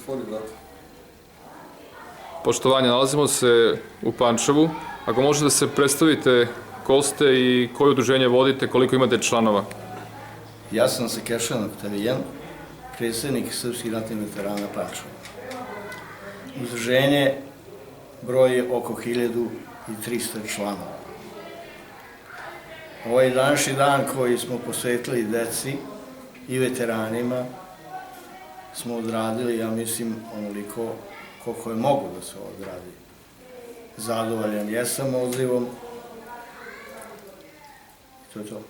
otvori vrata. Poštovanje, nalazimo se u Pančevu. Ako možete da se predstavite ko ste i koje udruženje vodite, koliko imate članova? Ja sam Sekešan Oktavijan, predsjednik Srpskih ratnih veterana Pančeva. Udruženje broji oko 1300 članova. Ovaj današnji dan koji smo posvetili deci i veteranima smo odradili, ja mislim, onoliko koliko je mogo da se odradi. Zadovoljan jesam odzivom. To je to.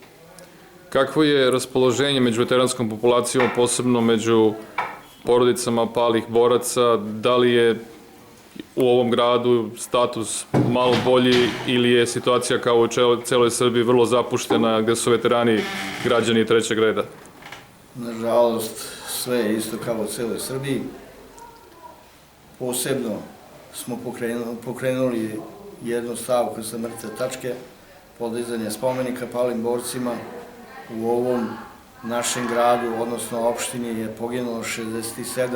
Kakvo je raspoloženje među veteranskom populacijom, posebno među porodicama palih boraca? Da li je u ovom gradu status malo bolji ili je situacija kao u celoj Srbiji vrlo zapuštena, gde su veterani građani trećeg reda? Nažalost, sve je isto kao u celoj Srbiji. Posebno smo pokrenuli jednu stavku sa mrtve tačke, podizanje spomenika palim borcima. U ovom našem gradu, odnosno opštini, je poginulo 67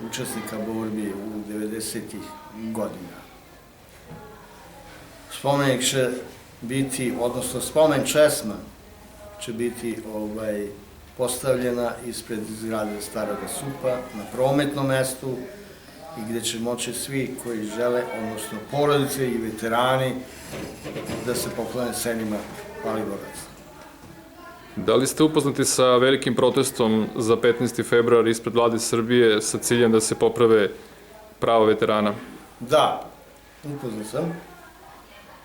učesnika borbi u 90-ih godina. Spomenik će biti, odnosno spomen česma će biti postavljena ispred zgrade Staroga Supa na prometnom mestu i gde će moći svi koji žele, odnosno porodice i veterani, da se poklone senima palih boraca. Da li ste upoznati sa velikim protestom za 15. februar ispred Vlade Srbije sa ciljem da se poprave prava veterana? Da, upoznat sam.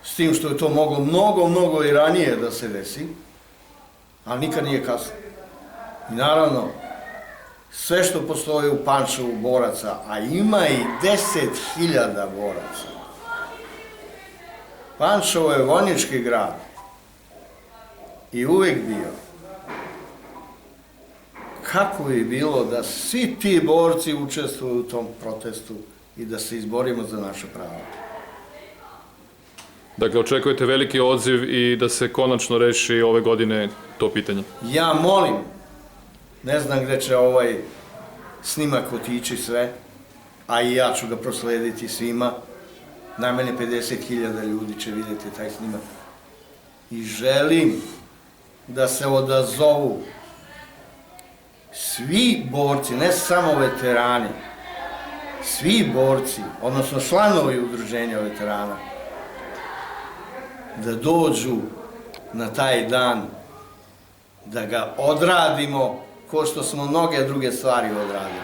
S tim što je to moglo mnogo i ranije da se desi, ali nikad nije kasno. I naravno, sve što postoji u Pančevu boraca, a ima i 10.000 boraca. Pančevo je vojnički grad i uvek bio. Kako bi bilo da svi ti borci učestvuju u tom protestu i da se izborimo za naše pravo? Dakle, očekujete veliki odziv i da se konačno reši ove godine to pitanje? Ja molim, ne znam gde će ovaj snimak otići sve, a i ja ću ga proslediti svima, najmanje 50.000 ljudi će vidjeti taj snimak. I želim da se odazovu svi borci, ne samo veterani, svi borci, odnosno članovi udruženja veterana, da dođu na taj dan, da ga odradimo kao što smo mnoge druge stvari odradili.